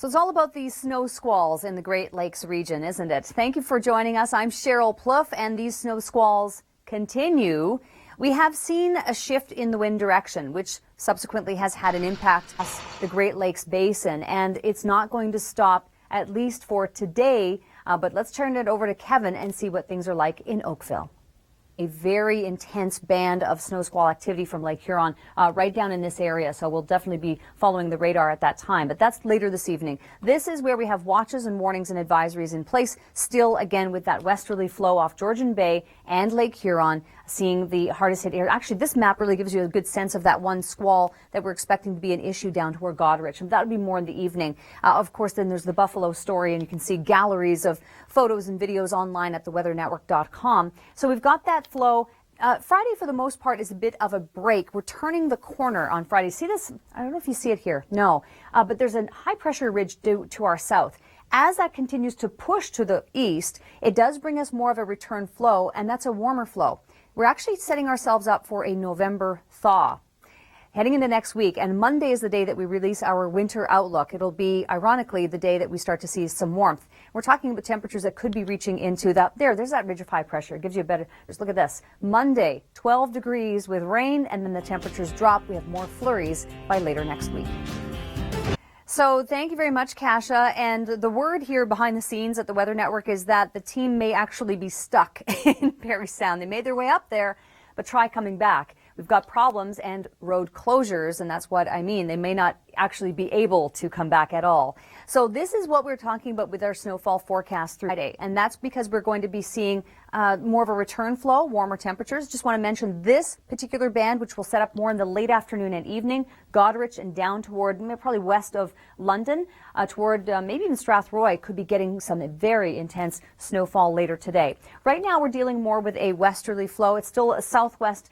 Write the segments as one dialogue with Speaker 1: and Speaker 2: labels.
Speaker 1: So it's all about these snow squalls in the Great Lakes region, isn't it? Thank you for joining us. I'm Sheryl Plouffe, and these snow squalls continue. We have seen a shift in the wind direction, which subsequently has had an impact on the Great Lakes basin, and it's not going to stop, at least for today. But let's turn it over to Kevin and see what things are like in Oakville. A very intense band of snow squall activity from Lake Huron right down in this area, so we'll definitely be following the radar at that time, but that's later this evening. This is where we have watches and warnings and advisories in place, still again with that westerly flow off Georgian Bay and Lake Huron, seeing the hardest hit area. Actually, this map really gives you a good sense of that one squall that we're expecting to be an issue down toward Goderich, and that would be more in the evening. Of course, then there's the Buffalo story, and you can see galleries of photos and videos online at theweathernetwork.com. So we've got that flow. Friday, for the most part, is a bit of a break. We're turning the corner on Friday. See this? I don't know if you see it here. No. But there's a high-pressure ridge due to our south. As that continues to push to the east, it does bring us more of a return flow, and that's a warmer flow. We're actually setting ourselves up for a November thaw heading into next week, and Monday is the day that we release our winter outlook. It'll be, ironically, the day that we start to see some warmth. We're talking about temperatures that could be reaching into that. There's that ridge of high pressure. It gives you a better, just look at this. Monday, 12 degrees with rain, and then the temperatures drop. We have more flurries by later next week. So thank you very much, Kasha. And the word here behind the scenes at the Weather Network is that the team may actually be stuck in Parry Sound. They made their way up there, but try coming back. We've got problems and road closures, and that's what I mean. They may not actually be able to come back at all. So this is what we're talking about with our snowfall forecast through Friday, and that's because we're going to be seeing more of a return flow, warmer temperatures. Just want to mention this particular band, which will set up more in the late afternoon and evening, Goderich and down toward probably west of London, toward maybe even Strathroy, could be getting some very intense snowfall later today. Right now we're dealing more with a westerly flow. It's still a southwest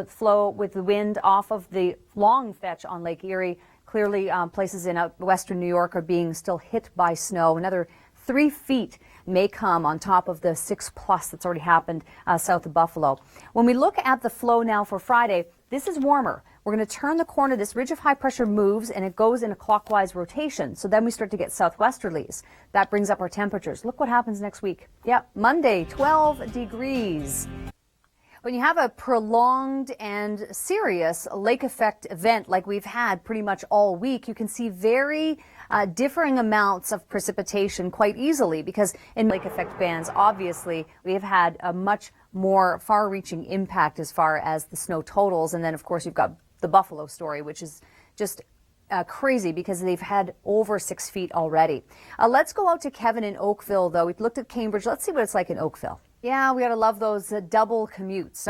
Speaker 1: flow with the wind off of the long fetch on Lake Erie. Clearly, places in western New York are being still hit by snow. Another 3 feet may come on top of the 6+ that's already happened south of Buffalo. When we look at the flow now for Friday, this is warmer. We're going to turn the corner. This ridge of high pressure moves and it goes in a clockwise rotation. So then we start to get southwesterlies. That brings up our temperatures. Look what happens next week. Yep, Monday, 12 degrees. When you have a prolonged and serious lake effect event like we've had pretty much all week, you can see very differing amounts of precipitation quite easily, because in lake effect bands, obviously, we have had a much more far-reaching impact as far as the snow totals. And then, of course, you've got the Buffalo story, which is just crazy because they've had over 6 feet already. Let's go out to Kevin in Oakville, though. We've looked at Cambridge. Let's see what it's like in Oakville. Yeah, we gotta love those double commutes.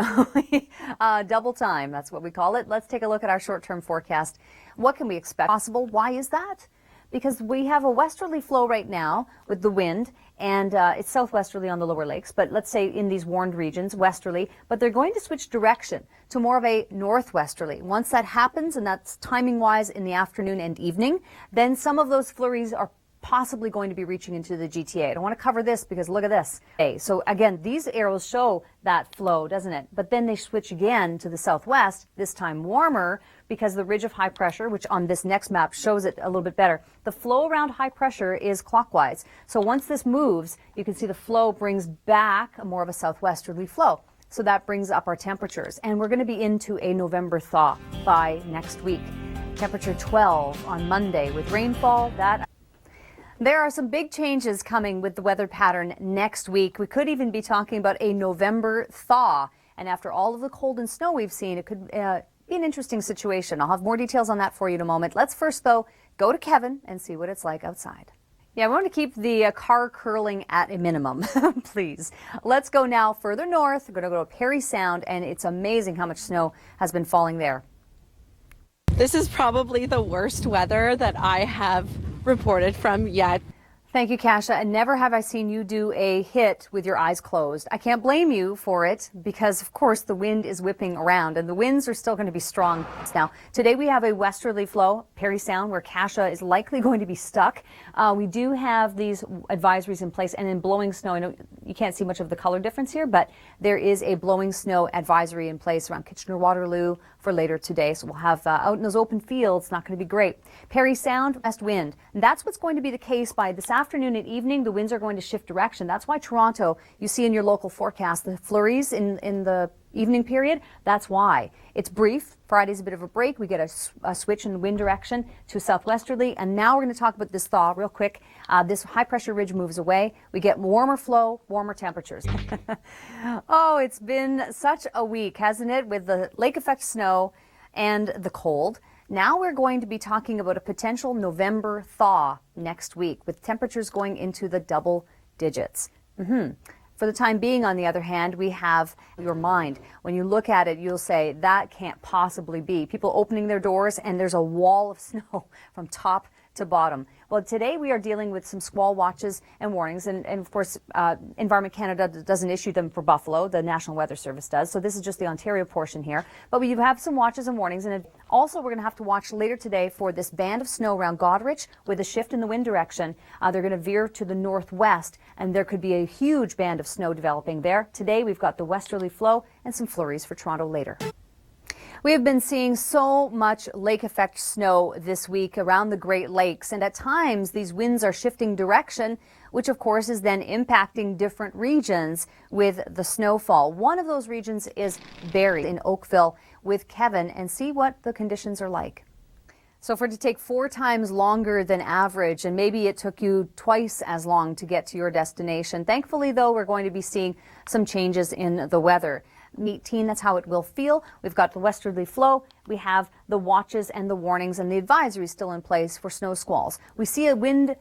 Speaker 1: Double time, that's what we call it. Let's take a look at our short-term forecast. What can we expect? Possible. Why is that? Because we have a westerly flow right now with the wind, and it's southwesterly on the lower lakes, but let's say in these warned regions, westerly, but they're going to switch direction to more of a northwesterly. Once that happens, and that's timing-wise in the afternoon and evening, then some of those flurries are possibly going to be reaching into the GTA. I don't want to cover this because look at this. Okay, so again, these arrows show that flow, doesn't it? But then they switch again to the southwest, this time warmer, because the ridge of high pressure, which on this next map shows it a little bit better, the flow around high pressure is clockwise. So once this moves, you can see the flow brings back more of a southwesterly flow. So that brings up our temperatures. And we're going to be into a November thaw by next week. Temperature 12 on Monday with rainfall. There are some big changes coming with the weather pattern next week. We could even be talking about a November thaw. And after all of the cold and snow we've seen, it could be an interesting situation. I'll have more details on that for you in a moment. Let's first, though, go to Kevin and see what it's like outside. Yeah, we want to keep the car curling at a minimum, please. Let's go now further north. We're going to go to Parry Sound, and it's amazing how much snow has been falling there.
Speaker 2: This is probably the worst weather that I have reported from yet.
Speaker 1: Thank you, Kasha. And never have I seen you do a hit with your eyes closed. I can't blame you for it because, of course, the wind is whipping around and the winds are still going to be strong. Now, today we have a westerly flow, Parry Sound, where Kasha is likely going to be stuck. We do have these advisories in place, and in blowing snow, I know you can't see much of the color difference here, but there is a blowing snow advisory in place around Kitchener-Waterloo for later today. So we'll have out in those open fields, not going to be great. Parry Sound, west wind. And that's what's going to be the case by this afternoon and evening. The winds are going to shift direction. That's why Toronto, you see in your local forecast, the flurries in the evening period. That's why. It's brief. Friday's a bit of a break. We get a switch in the wind direction to southwesterly. And now we're going to talk about this thaw real quick. This high pressure ridge moves away. We get warmer flow, warmer temperatures. Oh, it's been such a week, hasn't it? With the lake effect snow and the cold. Now we're going to be talking about a potential November thaw next week with temperatures going into the double digits. For the time being, on the other hand, we have your mind. When you look at it, you'll say, that can't possibly be. People opening their doors and there's a wall of snow from top to bottom. Well, today we are dealing with some squall watches and warnings, and of course, Environment Canada doesn't issue them for Buffalo, the National Weather Service does, so this is just the Ontario portion here. But we have some watches and warnings, and also we're going to have to watch later today for this band of snow around Goderich with a shift in the wind direction. They're going to veer to the northwest, and there could be a huge band of snow developing there. Today we've got the westerly flow and some flurries for Toronto later. We have been seeing so much lake effect snow this week around the Great Lakes, and at times these winds are shifting direction, which of course is then impacting different regions with the snowfall. One of those regions is Barrie in Oakville with Kevin, and see what the conditions are like. So for it to take 4 times longer than average, and maybe it took you twice as long to get to your destination. Thankfully, though, we're going to be seeing some changes in the weather. 18, that's how it will feel. We've got the westerly flow. We have the watches and the warnings and the advisories still in place for snow squalls. We see a wind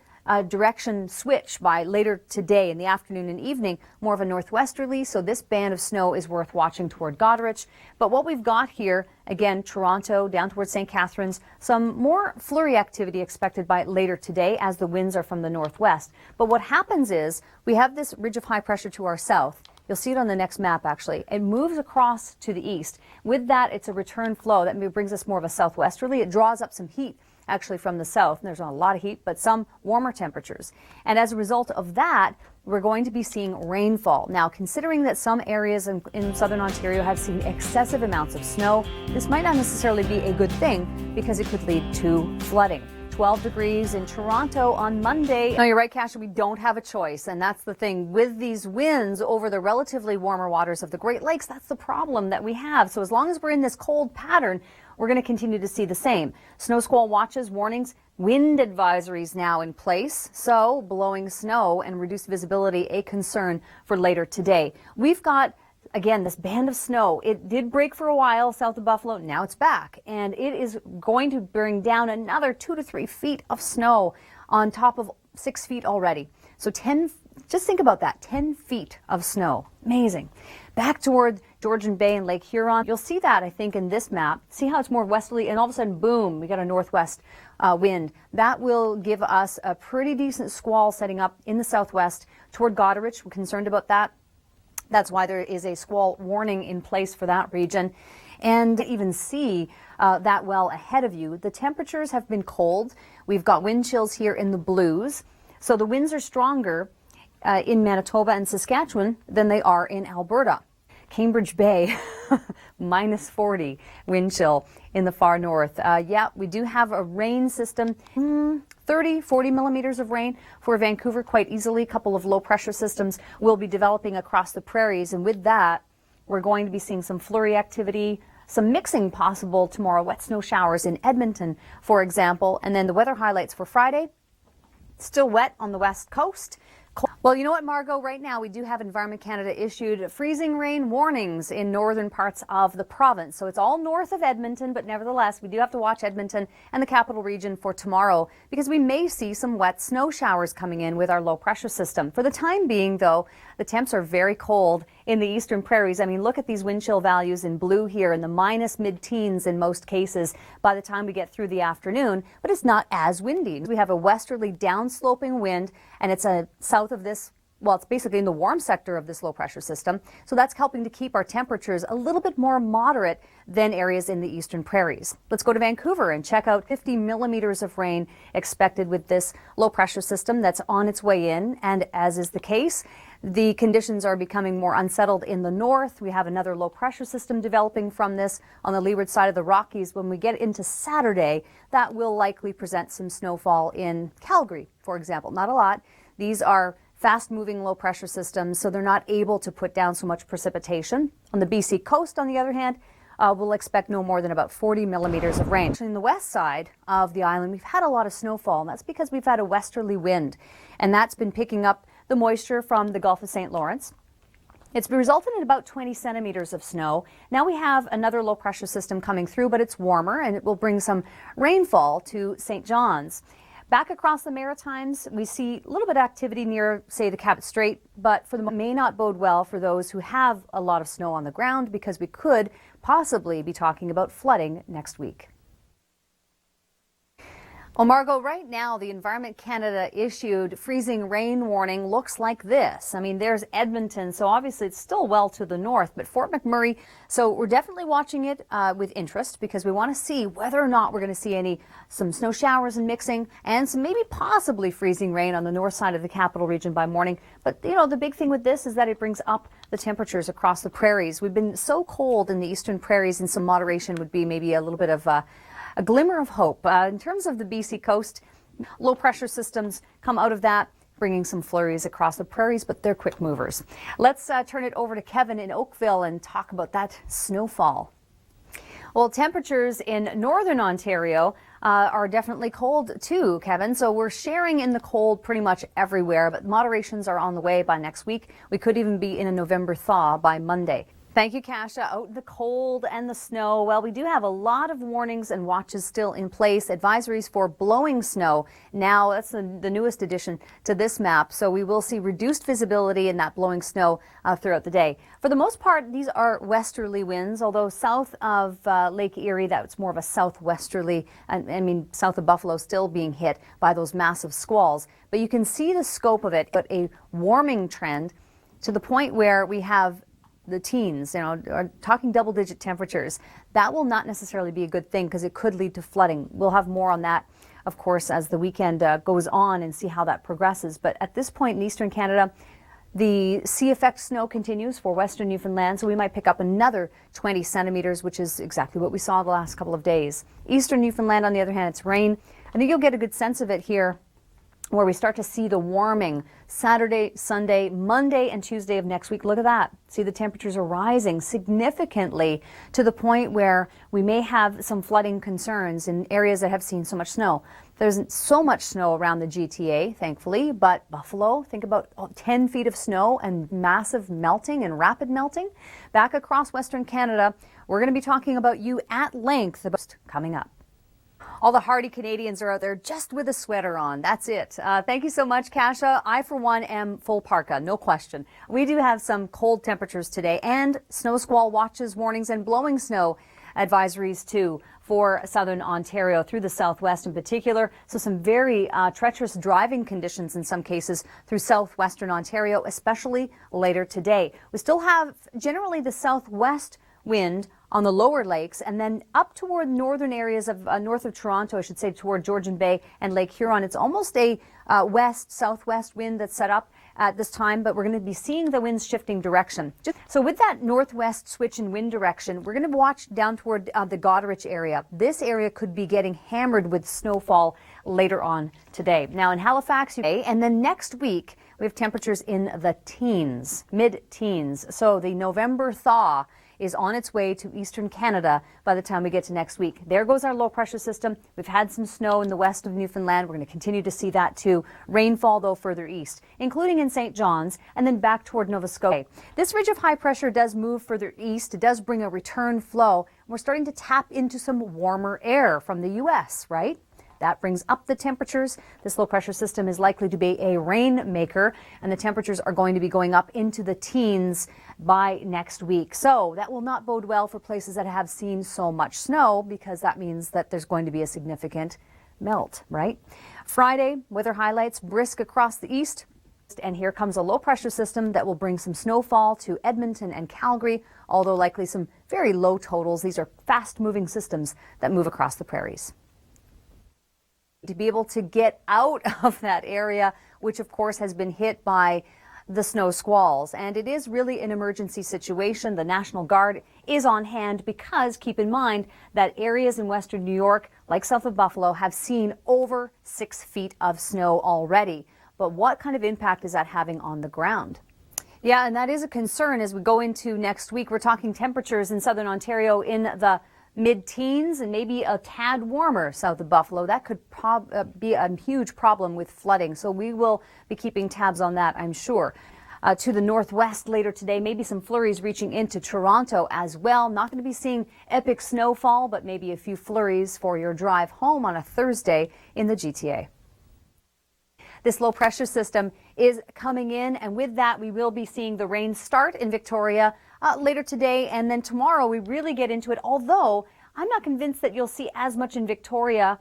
Speaker 1: direction switch by later today in the afternoon and evening, more of a northwesterly, so this band of snow is worth watching toward Goderich. But what we've got here, again, Toronto down towards St. Catharines, some more flurry activity expected by later today as the winds are from the northwest. But what happens is we have this ridge of high pressure to our south. You'll see it on the next map, actually. It moves across to the east. With that, it's a return flow. That brings us more of a southwesterly. It draws up some heat, actually, from the south. And there's not a lot of heat, but some warmer temperatures. And as a result of that, we're going to be seeing rainfall. Now, considering that some areas in southern Ontario have seen excessive amounts of snow, this might not necessarily be a good thing because it could lead to flooding. 12 degrees in Toronto on Monday. No, you're right, Kasha, we don't have a choice. And that's the thing. With these winds over the relatively warmer waters of the Great Lakes, that's the problem that we have. So as long as we're in this cold pattern, we're going to continue to see the same. Snow squall watches, warnings, wind advisories now in place. So blowing snow and reduced visibility, a concern for later today. We've got, again, this band of snow. It did break for a while south of Buffalo. Now it's back. And it is going to bring down another 2 to 3 feet of snow on top of 6 feet already. So just think about that, 10 feet of snow. Amazing. Back toward Georgian Bay and Lake Huron. You'll see that, I think, in this map. See how it's more westerly, and all of a sudden, boom, we got a northwest wind. That will give us a pretty decent squall setting up in the southwest toward Goderich. We're concerned about that. That's why there is a squall warning in place for that region. And even see that well ahead of you. The temperatures have been cold. We've got wind chills here in the blues. So the winds are stronger in Manitoba and Saskatchewan than they are in Alberta. Cambridge Bay, minus 40 wind chill in the far north. Yeah, we do have a rain system, 30, 40 millimeters of rain for Vancouver quite easily. A couple of low pressure systems will be developing across the prairies. And with that, we're going to be seeing some flurry activity, some mixing possible tomorrow, wet snow showers in Edmonton, for example. And then the weather highlights for Friday, still wet on the west coast. Well, you know what, Margot? Right now, we do have Environment Canada issued freezing rain warnings in northern parts of the province. So it's all north of Edmonton, but nevertheless, we do have to watch Edmonton and the capital region for tomorrow because we may see some wet snow showers coming in with our low pressure system. For the time being, though, the temps are very cold in the eastern prairies. I mean, look at these wind chill values in blue here in the minus mid-teens in most cases by the time we get through the afternoon, but it's not as windy. We have a westerly downsloping wind, and it's south of this. Well, it's basically in the warm sector of this low pressure system. So that's helping to keep our temperatures a little bit more moderate than areas in the eastern prairies. Let's go to Vancouver and check out 50 millimeters of rain expected with this low pressure system that's on its way in. And as is the case, the conditions are becoming more unsettled in the north. We have another low pressure system developing from this on the leeward side of the Rockies. When we get into Saturday, that will likely present some snowfall in Calgary, for example. Not a lot. These are fast-moving low-pressure systems, so they're not able to put down so much precipitation. On the BC coast, on the other hand, we'll expect no more than about 40 millimeters of rain. In the west side of the island, we've had a lot of snowfall, and that's because we've had a westerly wind, and that's been picking up the moisture from the Gulf of St. Lawrence. It's resulted in about 20 centimeters of snow. Now we have another low-pressure system coming through, but it's warmer, and it will bring some rainfall to St. John's. Back across the Maritimes, we see a little bit of activity near, say, the Cabot Strait, but for the moment may not bode well for those who have a lot of snow on the ground because we could possibly be talking about flooding next week. Well, Margot, right now the Environment Canada issued freezing rain warning looks like this. I mean, there's Edmonton, so obviously it's still well to the north, but Fort McMurray, so we're definitely watching it with interest because we want to see whether or not we're going to see some snow showers and mixing and some maybe possibly freezing rain on the north side of the capital region by morning. But, you know, the big thing with this is that it brings up the temperatures across the prairies. We've been so cold in the eastern prairies, and some moderation would be maybe a little bit of a glimmer of hope. In terms of the BC coast, low pressure systems come out of that, bringing some flurries across the prairies, but they're quick movers. Let's turn it over to Kevin in Oakville and talk about that snowfall. Well, temperatures in northern Ontario are definitely cold too, Kevin. So we're sharing in the cold pretty much everywhere, but moderations are on the way by next week. We could even be in a November thaw by Monday. Thank you, Kasia. Out in the cold and the snow. Well, we do have a lot of warnings and watches still in place. Advisories for blowing snow. Now, that's the newest addition to this map. So we will see reduced visibility in that blowing snow throughout the day. For the most part, these are westerly winds, although south of Lake Erie, that's more of a southwesterly, south of Buffalo still being hit by those massive squalls. But you can see the scope of it, but a warming trend to the point where we have the teens, are talking double-digit temperatures. That will not necessarily be a good thing because it could lead to flooding. We'll have more on that, of course, as the weekend goes on and see how that progresses. But at this point in eastern Canada, the sea effect snow continues for western Newfoundland, so we might pick up another 20 centimeters, which is exactly what we saw the last couple of days. Eastern Newfoundland, on the other hand, it's rain. I think you'll get a good sense of it here, where we start to see the warming Saturday, Sunday, Monday, and Tuesday of next week. Look at that. See, the temperatures are rising significantly to the point where we may have some flooding concerns in areas that have seen so much snow. There's so much snow around the GTA, thankfully, but Buffalo, think about 10 feet of snow and massive melting and rapid melting. Back across Western Canada, we're going to be talking about you at length about coming up. All the hardy Canadians are out there just with a sweater on. That's it. Thank you so much, Kasia. I, for one, am full parka, no question. We do have some cold temperatures today and snow squall watches, warnings, and blowing snow advisories, too, for southern Ontario through the southwest in particular. So some very treacherous driving conditions in some cases through southwestern Ontario, especially later today. We still have generally the southwest wind on the lower lakes, and then up toward northern areas of north of Toronto, I should say, toward Georgian Bay and Lake Huron. It's almost a west-southwest wind that's set up at this time, but we're going to be seeing the winds shifting direction. So with that northwest switch in wind direction, we're going to watch down toward the Goderich area. This area could be getting hammered with snowfall later on today. Now in Halifax, and then next week, we have temperatures in the teens, mid-teens. So the November thaw is on its way to eastern Canada by the time we get to next week. There goes our low pressure system. We've had some snow in the west of Newfoundland. We're going to continue to see that too. Rainfall, though, further east, including in St. John's and then back toward Nova Scotia. This ridge of high pressure does move further east. It does bring a return flow. We're starting to tap into some warmer air from the U.S., right? That brings up the temperatures. This low pressure system is likely to be a rainmaker, and the temperatures are going to be going up into the teens by next week. So that will not bode well for places that have seen so much snow, because that means that there's going to be a significant melt, right? Friday, weather highlights brisk across the east. And here comes a low pressure system that will bring some snowfall to Edmonton and Calgary, although likely some very low totals. These are fast moving systems that move across the prairies. To be able to get out of that area, which of course has been hit by the snow squalls. And it is really an emergency situation. The National Guard is on hand because keep in mind that areas in western New York, like south of Buffalo, have seen over 6 feet of snow already. But what kind of impact is that having on the ground? Yeah, and that is a concern as we go into next week. We're talking temperatures in southern Ontario in the mid-teens and maybe a tad warmer south of Buffalo. That could be a huge problem with flooding. So we will be keeping tabs on that, I'm sure. To the northwest later today, maybe some flurries reaching into Toronto as well. Not going to be seeing epic snowfall, but maybe a few flurries for your drive home on a Thursday in the GTA. This low pressure system is coming in, and with that we will be seeing the rain start in Victoria later today, and then tomorrow we really get into it, although I'm not convinced that you'll see as much in Victoria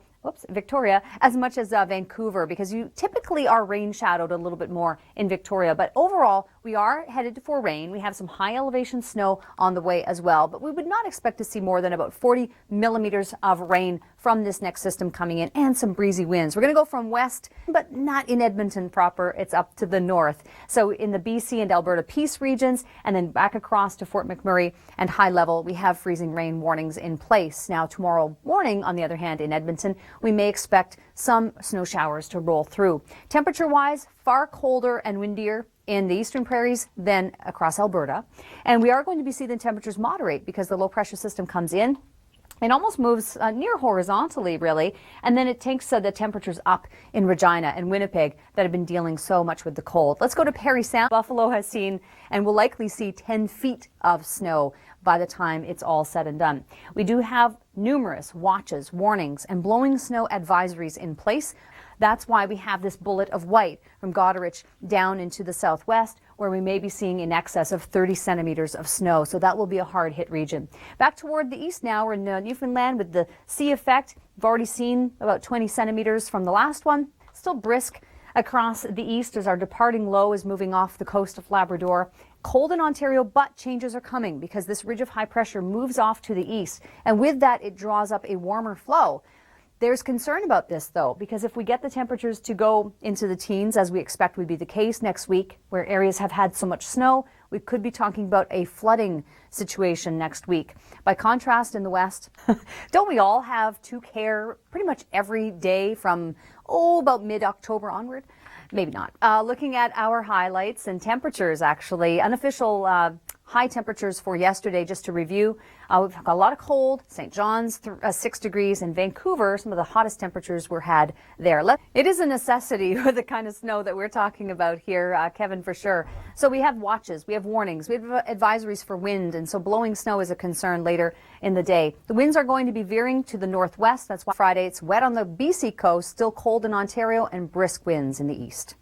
Speaker 1: as much as Vancouver, because you typically are rain shadowed a little bit more in Victoria. But overall, we are headed for rain. We have some high elevation snow on the way as well, but we would not expect to see more than about 40 millimeters of rain from this next system coming in, and some breezy winds. We're going to go from west, but not in Edmonton proper. It's up to the north. So in the BC and Alberta Peace regions, and then back across to Fort McMurray and high level, we have freezing rain warnings in place. Now tomorrow morning, on the other hand, in Edmonton, we may expect some snow showers to roll through. Temperature-wise, far colder and windier in the eastern prairies than across Alberta. And we are going to be seeing the temperatures moderate because the low pressure system comes in. It almost moves near horizontally, really, and then it takes the temperatures up in Regina and Winnipeg that have been dealing so much with the cold. Let's go to Parry Sound. Buffalo has seen and will likely see 10 feet of snow by the time it's all said and done. We do have numerous watches, warnings, and blowing snow advisories in place. That's why we have this bullet of white from Goderich down into the southwest, where we may be seeing in excess of 30 centimeters of snow. So that will be a hard hit region. Back toward the east now, we're in Newfoundland with the sea effect. We've already seen about 20 centimeters from the last one. Still brisk across the east as our departing low is moving off the coast of Labrador. Cold in Ontario, but changes are coming because this ridge of high pressure moves off to the east. And with that, it draws up a warmer flow. There's concern about this, though, because if we get the temperatures to go into the teens, as we expect would be the case next week, where areas have had so much snow, we could be talking about a flooding situation next week. By contrast, in the west, don't we all have toque hair pretty much every day from, about mid-October onward? Maybe not. Looking at our highlights and temperatures, actually, unofficial high temperatures for yesterday, just to review. We've got a lot of cold. St. John's, 6 degrees. And Vancouver, some of the hottest temperatures were had there. It is a necessity with the kind of snow that we're talking about here, Kevin, for sure. So we have watches, we have warnings, we have advisories for wind, and so blowing snow is a concern later in the day. The winds are going to be veering to the northwest. That's why Friday it's wet on the BC coast, still cold in Ontario, and brisk winds in the east.